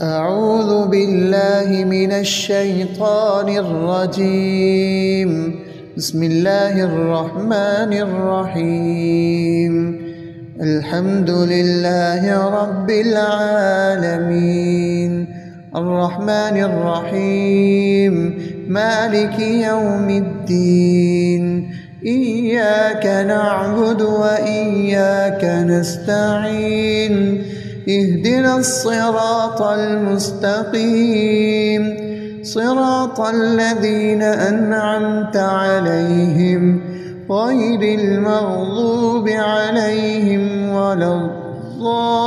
أعوذ بالله من الشيطان الرجيم. بسم الله الرحمن الرحيم. الحمد لله رب العالمين، الرحمن الرحيم، مالك يوم الدين. إياك نعبد وإياك نستعين. اهدنا الصراط المستقيم، صراط الذين أنعمت عليهم غير المغضوب عليهم ولا الضالين.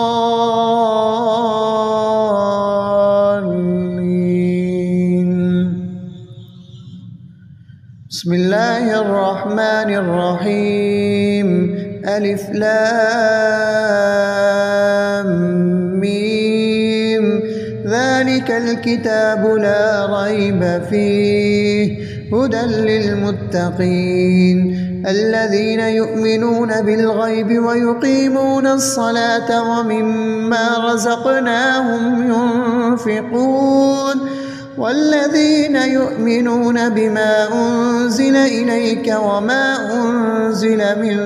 بسم الله الرحمن الرحيم. ألف لام ميم. ذلك الكتاب لا ريب فيه، هدى للمتقين الذين يؤمنون بالغيب ويقيمون الصلاة ومما رزقناهم ينفقون، والذين يؤمنون بما أنزل إليك وما أنزل من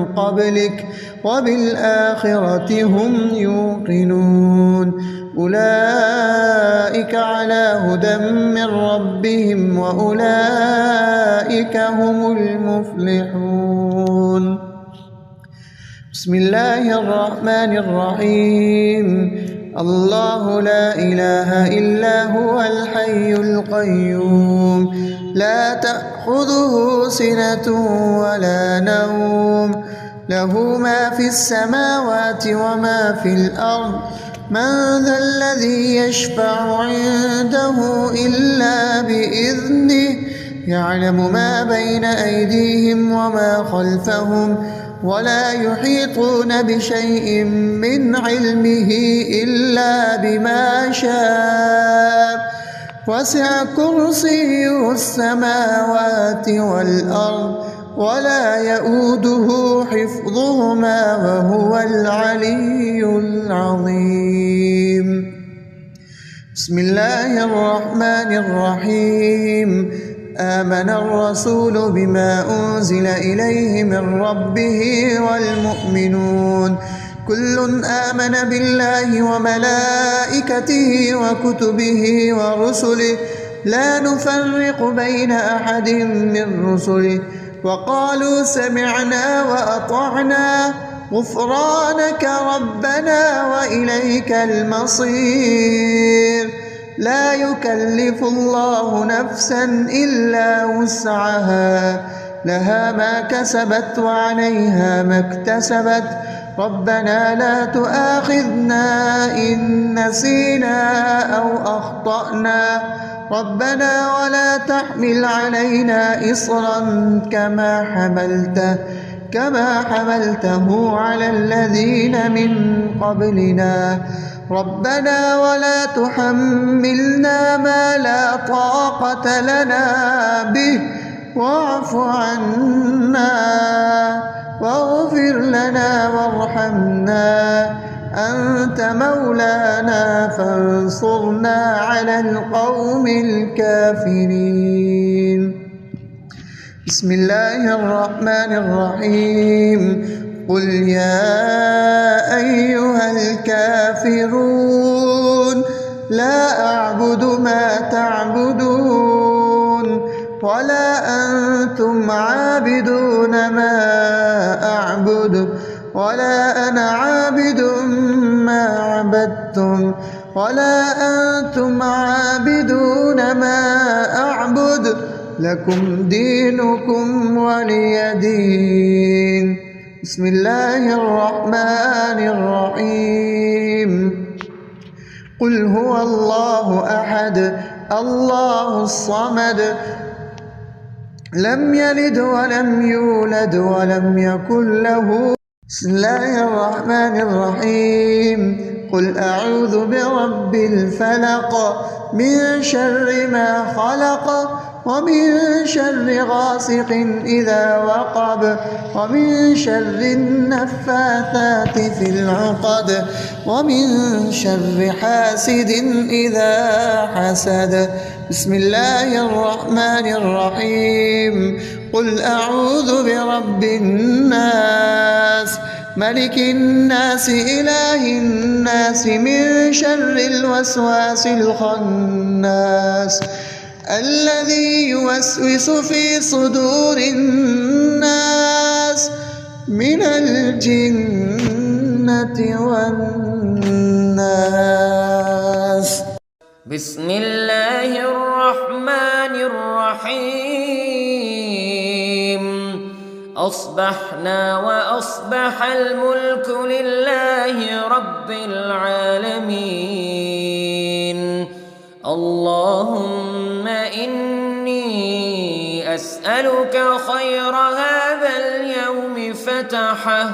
قبلك وبالآخرة هم يوقنون. أولئك على هدى من ربهم وأولئك هم المفلحون. بسم الله الرحمن الرحيم. الله لا إله إلا هو الحي القيوم، لا تأخذه سنة ولا نوم، له ما في السماوات وما في الأرض. من ذا الذي يشفع عنده إلا بإذنه، يعلم ما بين أيديهم وما خلفهم، ولا يحيطون بشيء من علمه إلا بما شاء. وسع كرسيه السماوات والأرض ولا يؤوده حفظهما وهو العلي العظيم. بسم الله الرحمن الرحيم. آمن الرسول بما أنزل إليه من ربه والمؤمنون كل آمن بالله وملائكته وكتبه ورسله لا نفرق بين أحد من رسله، وقالوا سمعنا وأطعنا غفرانك ربنا وإليك المصير. لا يكلف الله نفسا إلا وسعها، لها ما كسبت وعليها ما اكتسبت. ربنا لا تؤاخذنا إن نسينا أو أخطأنا، ربنا ولا تحمل علينا إصرا كما حملته على الذين من قبلنا. ربنا ولا تحملنا ما لا طاقة لنا به، واعف عنا واغفر لنا وارحمنا، أنت مولانا فانصرنا على القوم الكافرين. بسم الله الرحمن الرحيم. قل يا أيها الكافرون لا أعبد ما تعبدون ولا أنتم عابدون ما أعبد ولا أنا عابد ما عبدتم ولا أنتم عابدون ما أعبد، لكم دينكم ولي دين. بسم الله الرحمن الرحيم. قل هو الله أحد الله الصمد، لم يلد ولم يولد ولم يكن له. بسم الله الرحمن الرحيم. قل أعوذ برب الفلق من شر ما خلق ومن شر غاسق إذا وقب ومن شر النفاثات في العقد ومن شر حاسد إذا حسد. بسم الله الرحمن الرحيم. قل أعوذ برب الناس ملك الناس إله الناس من شر الوسواس الخناس الذي يوسوس في صدور الناس من الجنة والناس. بسم الله الرحمن الرحيم. أصبحنا وأصبح الملك لله رب العالمين. اللهم إني أسألك خير هذا اليوم فتحه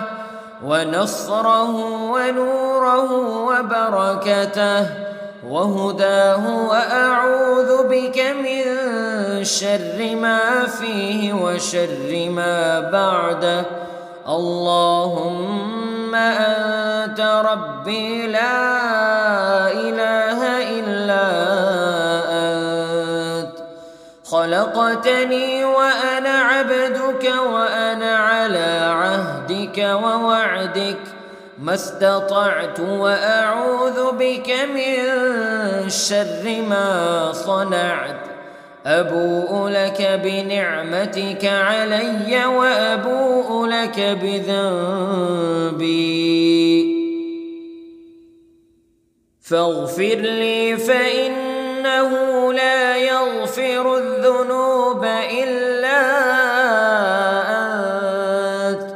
ونصره ونوره وبركته وهداه، وأعوذ بك من شر ما فيه وشر ما بعده. اللهم أنت ربي لا إله إلا أنت، خلقتني وأنا عبدك وأنا على عهدك ووعدك ما استطعت، وأعوذ بك من شر ما صنعت. أبوء لك بنعمتك علي وأبوء لك بذنبي فاغفر لي فإنه لا يغفر الذنوب إلا أنت.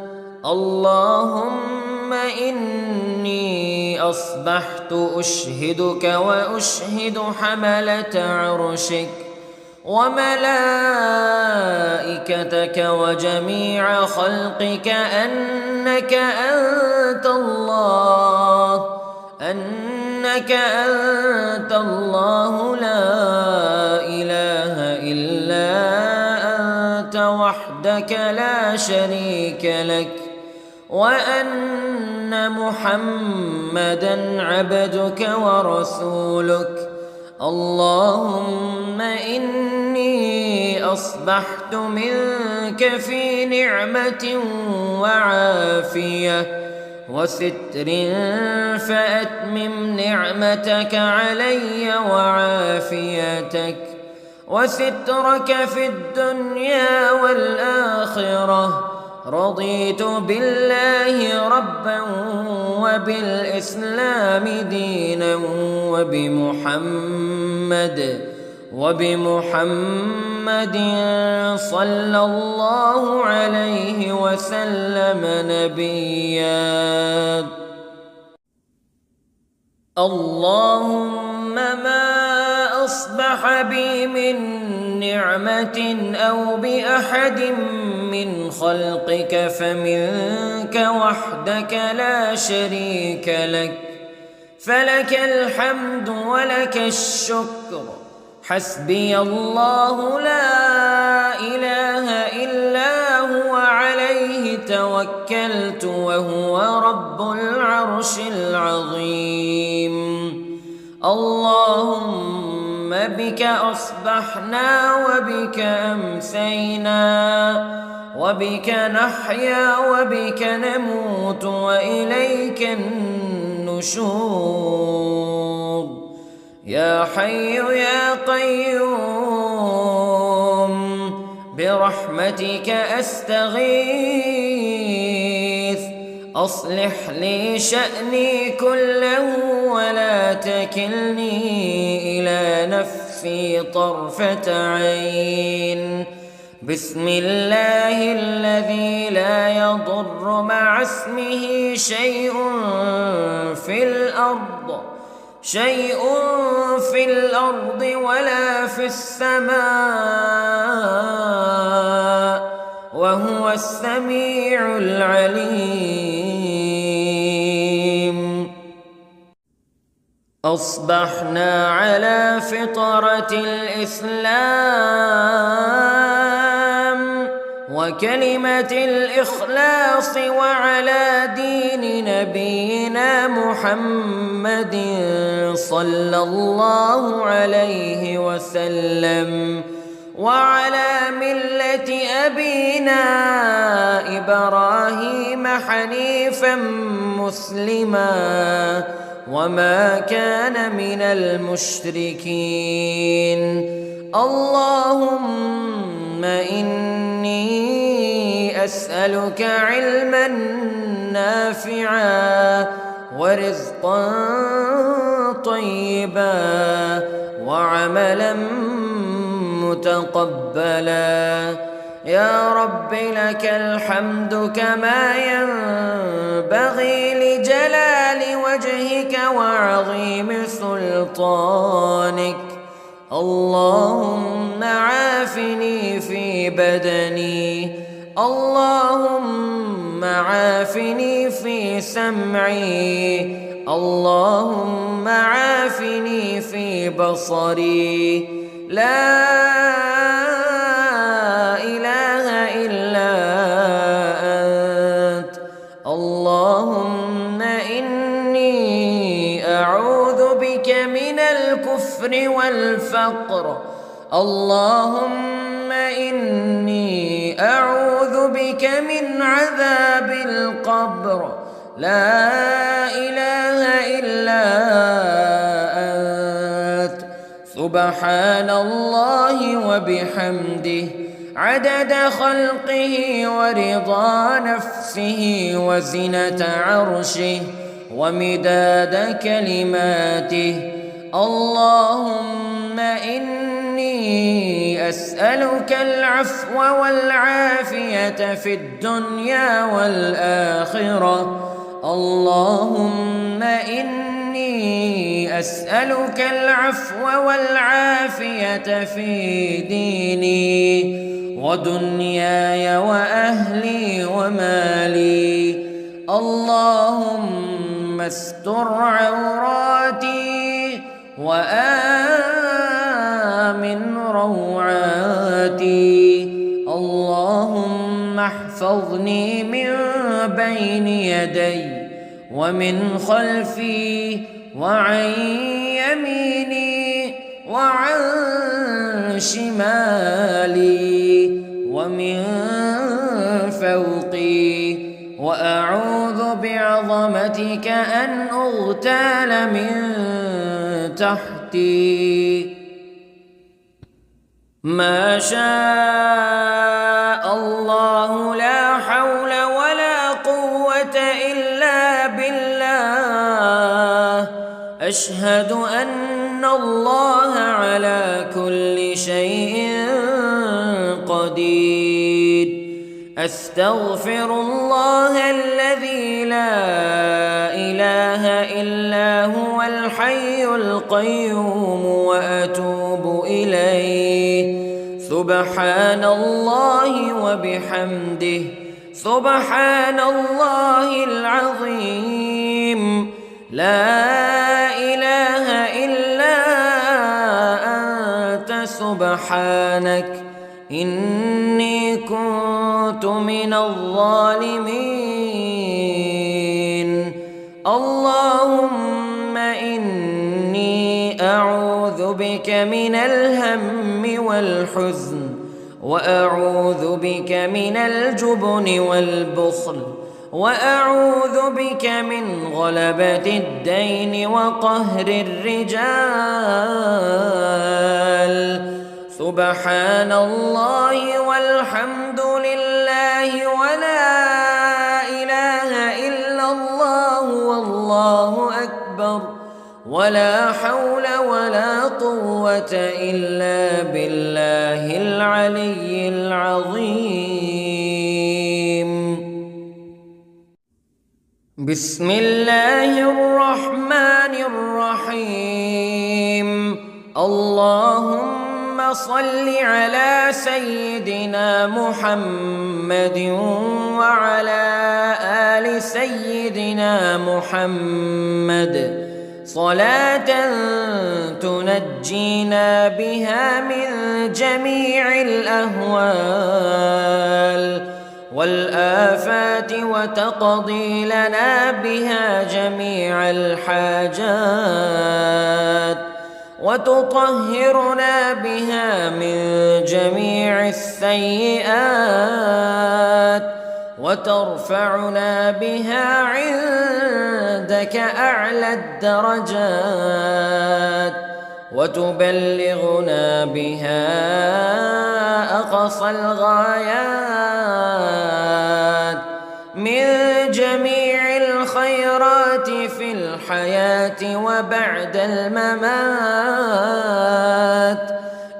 اللهم إني أصبحت أشهدك وأشهد حملة عرشك وملائكتك وجميع خلقك أنك أنت الله لا إله إلا أنت وحدك لا شريك لك، وأن محمدًا عبدك ورسولك. اللهم إني أصبحت منك في نعمة وعافية وستر، فأتمم نعمتك علي وعافيتك وسترك في الدنيا والآخرة. رضيت بالله ربا وبالإسلام دينا وبمحمد صلى الله عليه وسلم نبيا. اللهم ما أصبح بي من نعمة أو بأحد من خلقك فمنك وحدك لا شريك لك، فلك الحمد ولك الشكر. حسبي الله لا إله إلا هو عليه توكلت وهو رب العرش العظيم. اللهم بك أصبحنا وبك أمسينا وبك نحيا وبك نموت وإليك النشور. يا حي يا قيوم برحمتك أستغيث، أصلح لي شأني كله ولا تكلني إلى نفسي طرفة عين. بسم الله الذي لا يضر مع اسمه شيء في الأرض ولا في السماء وهو السميع العليم. أصبحنا على فطرة الإسلام وكلمة الإخلاص وعلى دين نبينا محمد صلى الله عليه وسلم وعلى ملة أبينا إبراهيم حنيفا مسلما وما كان من المشركين. اللهم إني أسألك علما نافعا ورزقا طيبا وعملا متقبلا. يا رب لك الحمد كما ينبغي لجلال وجهك وعظيم سلطانك. اللهم عافني في بدني، اللهم عافني في سمعي، اللهم عافني في بصري. لا إله إلا أنت. اللهم إني أعوذ بك من الكفر والفقر. اللهم إني أعوذ بك من عذاب القبر. لا إله إلا أنت. سبحان الله وبحمده عدد خلقه ورضا نفسه وزنة عرشه ومداد كلماته. اللهم إني أسألك العفو والعافية في الدنيا والآخرة. اللهم إني أسألك العفو والعافية في ديني ودنياي وأهلي ومالي. اللهم استر عوراتي وآمن روعاتي. اللهم احفظني من بين يدي ومن خلفي وعن يميني وعن شمالي ومن فوقي، وأعوذ بعظمتك أن أغتال من تحتي. ما شاء الله لا حول ولا قوة إلا بالله. أشهد أن الله على كل شيء قدير. أستغفر الله الذي لا إله إلا هو الحي القيوم وأتوب إليه. سبحان الله وبحمده سبحان الله العظيم. لا إله إلا أنت سبحانك إني كنت من الظالمين. اللهم إني أعوذ بك من الهم والحزن وأعوذ بك من الجبن والبخل وأعوذ بك من غلبة الدين وقهر الرجال. سبحان الله والحمد لله ولا إله إلا الله والله أكبر ولا حول ولا قوة إلا بالله العلي العظيم. بسم الله الرحمن الرحيم. اللهم صل على سيدنا محمد وعلى آل سيدنا محمد. صلاة تنجينا بها من جميع الأهوال والآفات وتقضي لنا بها جميع الحاجات وتطهرنا بها من جميع السيئات وترفعنا بها عندك أعلى الدرجات وتبلغنا بها أقصى الغايات من جميع الخيرات في الحياة وبعد الممات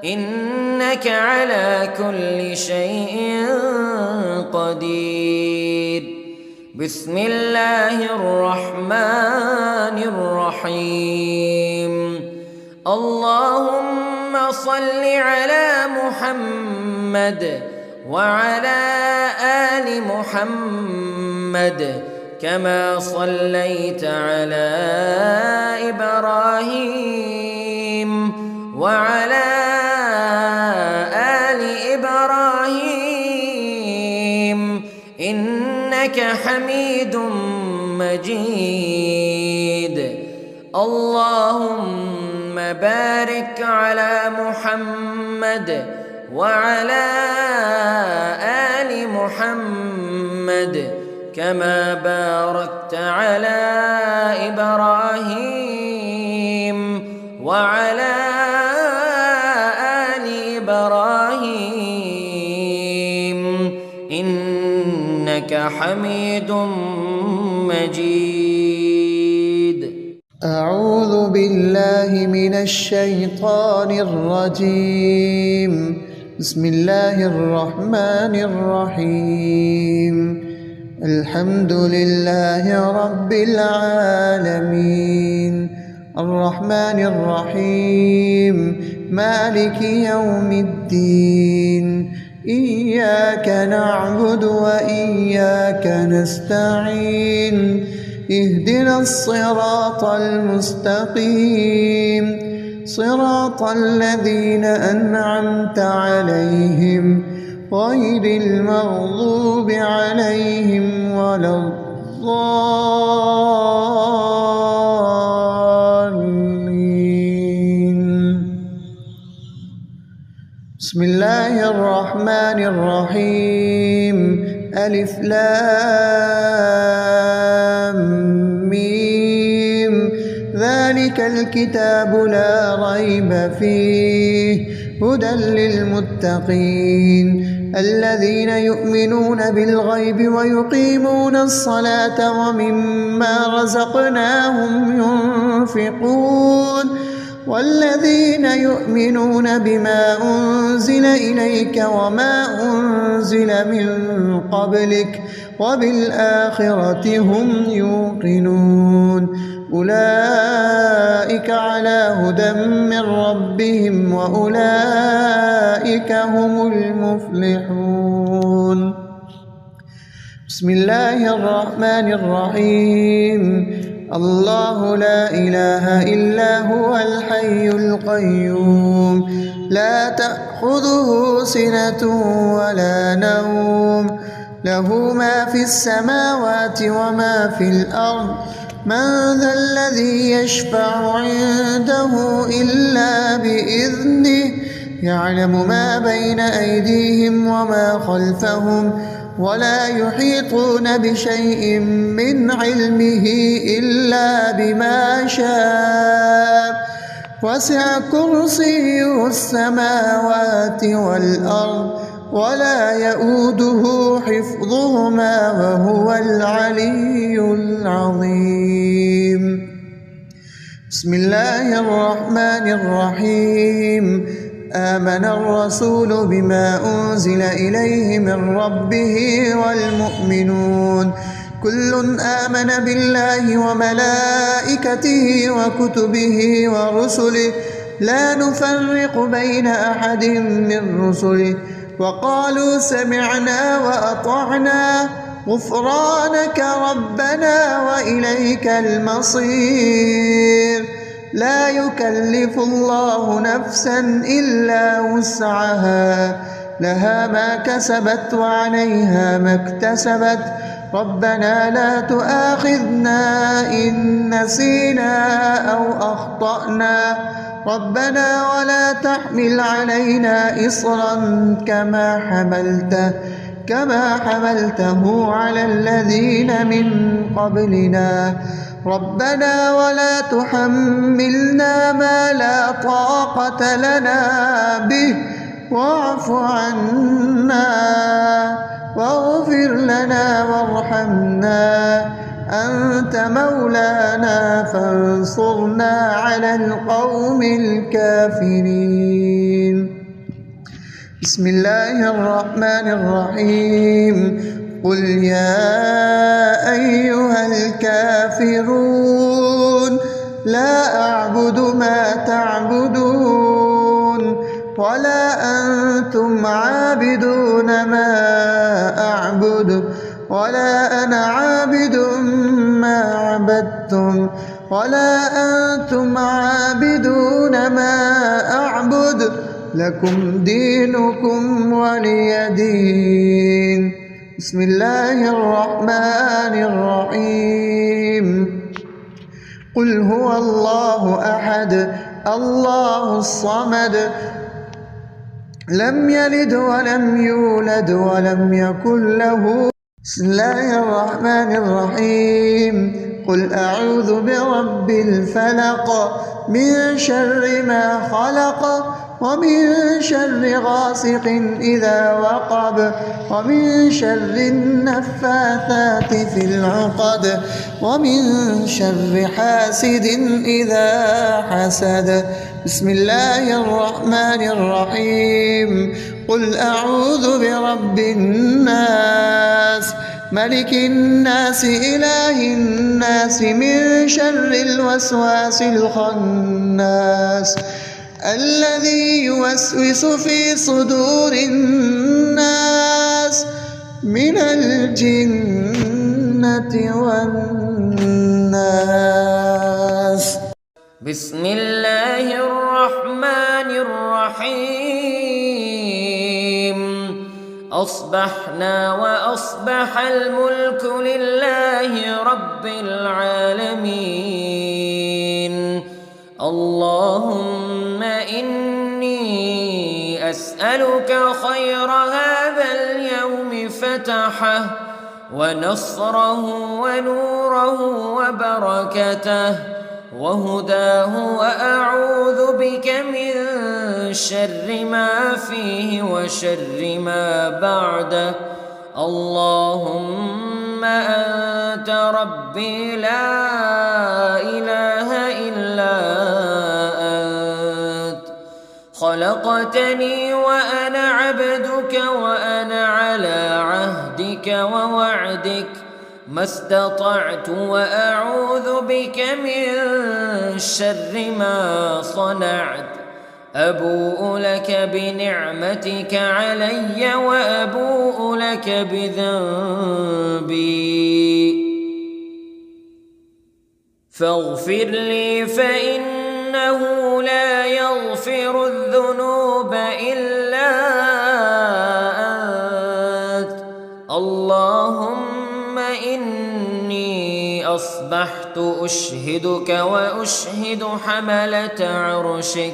إنك على كل شيء قدير. بسم الله الرحمن الرحيم. اللهم صل على محمد وعلى آل محمد كما صليت على إبراهيم وعلى آل إبراهيم إنك حميد مجيد. اللهم بارك على محمد وعلى آل محمد كما باركت على إبراهيم وعلى آل إبراهيم إنك حميد مجيد. أعوذ بالله من الشيطان الرجيم. بسم الله الرحمن الرحيم. الحمد لله رب العالمين الرحمن الرحيم مالك يوم الدين إياك نعبد وإياك نستعين اهدنا الصراط المستقيم صراط الذين أنعمت عليهم غير المغضوب عليهم ولا الضالين. بسم الله الرحمن الرحيم. ألف لام ميم ذلك الكتاب لا ريب فيه هدى للمتقين الذين يؤمنون بالغيب ويقيمون الصلاة ومما رزقناهم ينفقون والذين يؤمنون بما أنزل إليك وما أنزل من قبلك وبالآخرة هم يوقنون أولئك على هدى من ربهم وأولئك هم المفلحون. بسم الله الرحمن الرحيم. الله لا إله إلا هو الحي القيوم لا تأخذه سنة ولا نوم له ما في السماوات وما في الأرض من ذا الذي يشفع عنده إلا بإذنه يعلم ما بين أيديهم وما خلفهم ولا يحيطون بشيء من علمه إلا بما شاء وسع كرسيه السماوات والأرض ولا يؤوده حفظهما وهو العلي العظيم. بسم الله الرحمن الرحيم. آمن الرسول بما أنزل إليه من ربه والمؤمنون كل آمن بالله وملائكته وكتبه ورسله لا نفرق بين أحد من رسله وقالوا سمعنا وأطعنا غفرانك ربنا وإليك المصير. لا يكلف الله نفسا إلا وسعها، لها ما كسبت وعليها ما اكتسبت. ربنا لا تؤاخذنا إن نسينا أو أخطأنا. ربنا ولا تحمل علينا إصرا كما حملته على الذين من قبلنا. ربنا ولا تحملنا ما لا طاقة لنا به، واعف عنا واغفر لنا وارحمنا، أنت مولانا فانصرنا على القوم الكافرين. بسم الله الرحمن الرحيم. قل يا أيها الكافرون لا أعبد ما تعبدون ولا أنتم عابدون ما أعبد ولا أنا عابد ما عبدتم ولا أنتم عابدون ما أعبد، لكم دينكم ولي دين. بسم الله الرحمن الرحيم. قل هو الله أحد الله الصمد لم يلد ولم يولد ولم يكن له. بسم الله الرحمن الرحيم. قل أعوذ برب الفلق من شر ما خلق ومن شر غاسق إذا وقب ومن شر النفاثات في العقد ومن شر حاسد إذا حسد. بسم الله الرحمن الرحيم. قل أعوذ برب الناس ملك الناس إله الناس من شر الوسواس الخناس الذي يوسوس في صدور الناس من الجنة والناس. بسم الله الرحمن الرحيم. أصبحنا وأصبح الملك لله رب العالمين. اللهم إني أسألك خير هذا اليوم فتحه ونصره ونوره وبركته وهداه، وأعوذ بك من شر ما فيه وشر ما بعده. اللهم أنت ربي لا إله إلا أنت، خلقتني وأنا عبدك وأنا على عهدك ووعدك ما استطعت، وأعوذ بك من شر ما صنعت. أبوء لك بنعمتك علي وأبوء لك بذنبي فاغفر لي فإنه لا يغفر الذنوب إلا أنت. اللهم إني أصبحت أشهدك وأشهد حملة عرشك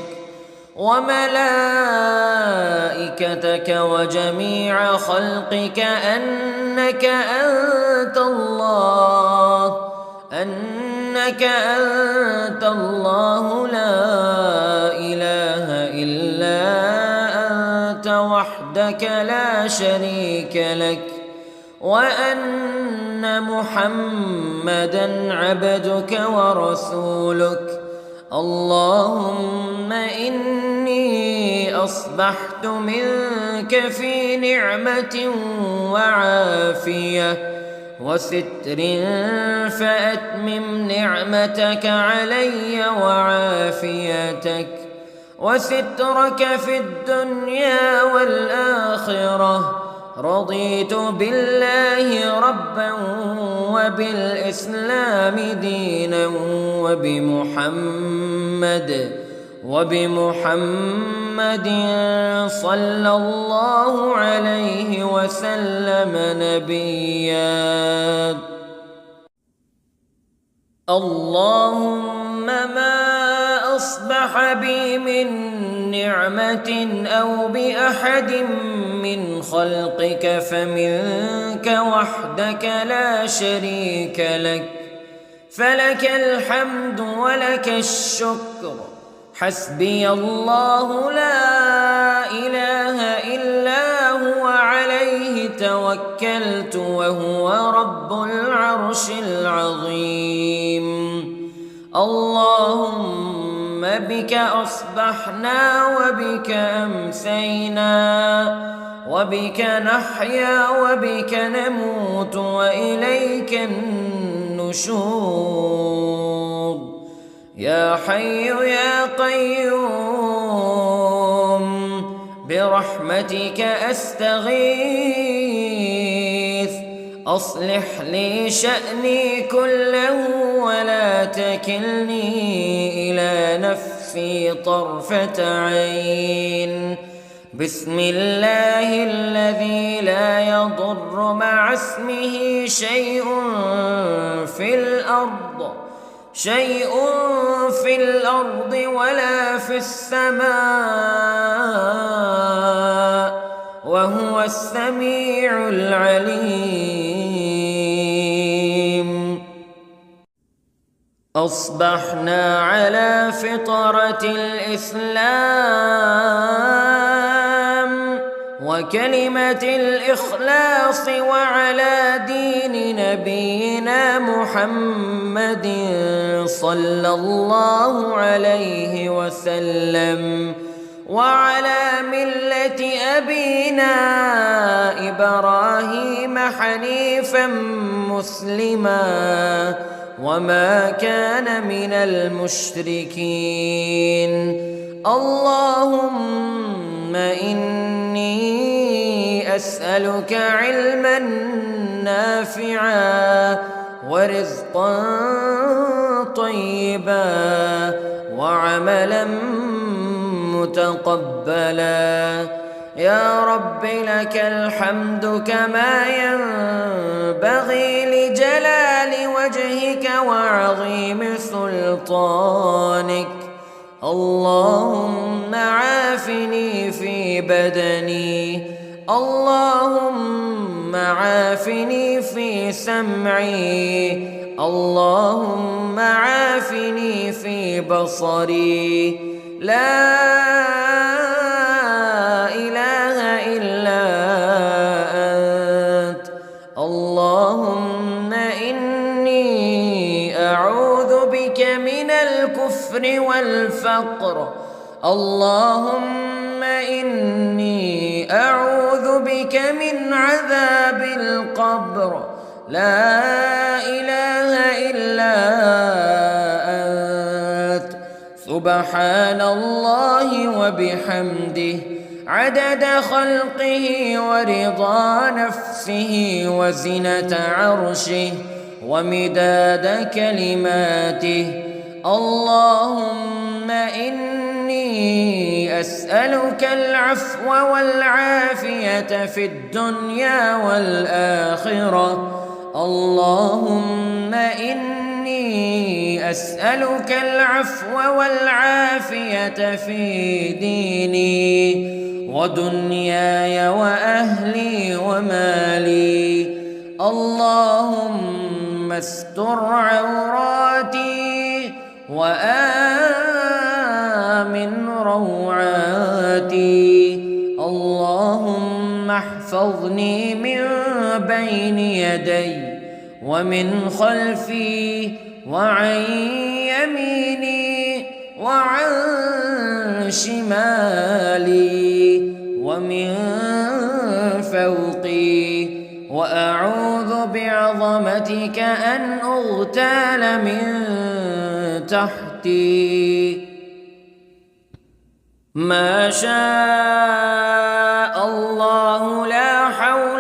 وملائكتك وجميع خلقك أنك أنت الله لا إله إلا أنت وحدك لا شريك لك، وأن محمدًا عبدك ورسولك. اللهم إني أصبحت منك في نعمة وعافية وستر، فأتمم نعمتك علي وعافيتك وسترك في الدنيا والآخرة. رضيت بالله ربا وبالإسلام دينا وبمحمد صلى الله عليه وسلم نبيا. اللهم ما أصبح بي من نعمة أو بأحد من خلقك فمنك وحدك لا شريك لك، فلك الحمد ولك الشكر. حسبي الله لا إله إلا هو عليه توكلت وهو رب العرش العظيم. اللهم بك أصبحنا وبك أمسينا وبك نحيا وبك نموت وإليك النشور. يا حي يا قيوم برحمتك أستغيث، أصلح لي شأني كله ولا تكلني إلى نفسي طرفة عين. بسم الله الذي لا يضر مع اسمه شيء في الأرض ولا في السماء وهو السميع العليم. أصبحنا على فطرة الإسلام وكلمة الإخلاص وعلى دين نبينا محمد صلى الله عليه وسلم وعلى ملة أبينا إبراهيم حنيفا مسلما وما كان من المشركين. اللهم إني أسألك علما نافعا ورزقا طيبا وعملا متقبلا. يا رب لك الحمد كما ينبغي لجلال وجهك وعظيم سلطانك. اللهم عافني في بدني، اللهم عافني في سمعي، اللهم عافني في بصري. لا إله إلا أنت. اللهم إني أعوذ بك من الكفر والفقر. اللهم إني أعوذ بك من عذاب القبر. لا إله إلا أنت. سبحان الله وبحمده عدد خلقه ورضا نفسه وزنة عرشه ومداد كلماته. اللهم إني أسألك العفو والعافية في الدنيا والآخرة. اللهم إني أسألك العفو والعافية في ديني ودنياي وأهلي ومالي. اللهم استر عوراتي وآمن روعاتي. اللهم احفظني من بين يدي ومن خلفي وعن يميني وعن شمالي ومن فوقي، وأعوذ بعظمتك أن أغتال من تحتي. ما شاء الله لا حول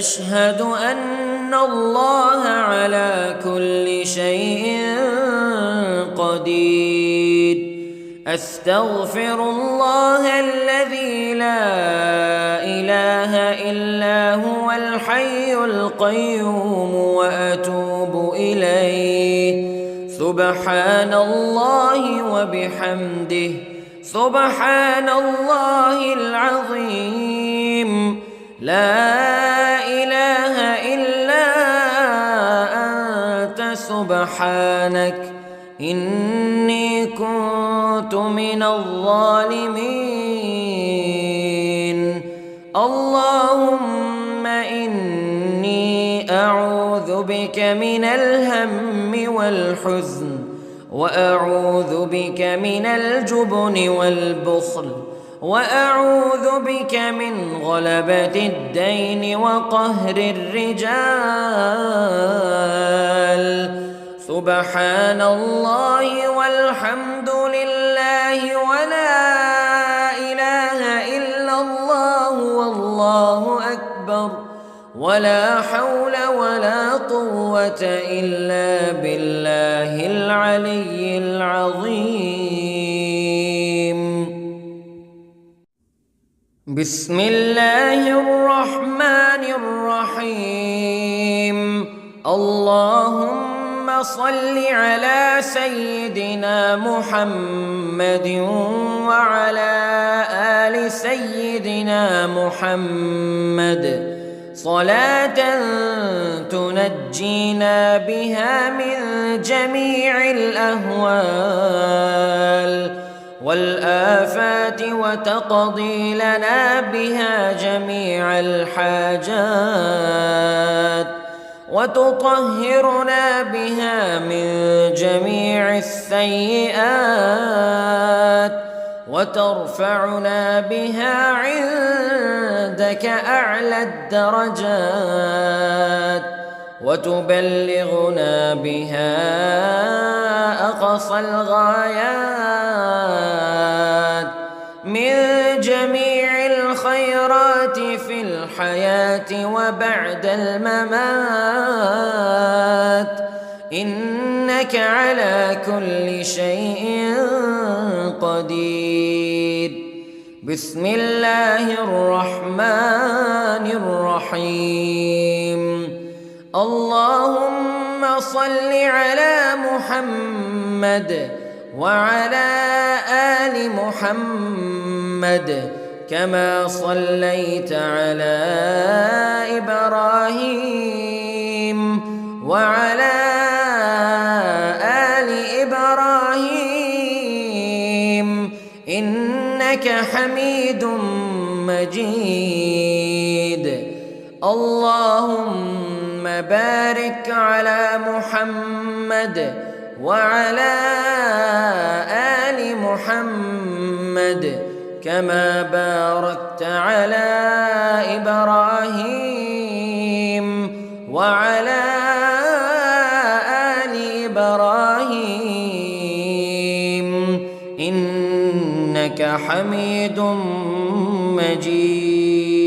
أشهد أن الله على كل شيء قدير. أستغفر الله الذي لا إله إلا هو الحي القيوم وأتوب إليه. سبحان الله وبحمده، سبحان الله العظيم. لا إله إلا أنت سبحانك إني كنت من الظالمين. اللهم إني أعوذ بك من الهم والحزن، وأعوذ بك من الجبن والبخل، وأعوذ بك من غلبة الدين وقهر الرجال. سبحان الله والحمد لله ولا إله إلا الله والله أكبر، ولا حول ولا قوة إلا بالله العلي العظيم. بسم الله الرحمن الرحيم. اللهم صل على سيدنا محمد وعلى آل سيدنا محمد صلاة تنجينا بها من جميع الأهوال والآفات، وتقضي لنا بها جميع الحاجات، وتطهرنا بها من جميع السيئات، وترفعنا بها عندك أعلى الدرجات، وتبلغنا بها أقصى الغايات من جميع الخيرات في الحياة وبعد الممات، إنك على كل شيء قدير. بسم الله الرحمن الرحيم. اللهم صل على محمد وعلى آل محمد كما صليت على إبراهيم وعلى آل إبراهيم إنك حميد مجيد. اللهم بارك على محمد وعلى آل محمد كما باركت على إبراهيم وعلى آل إبراهيم إنك حميد مجيد.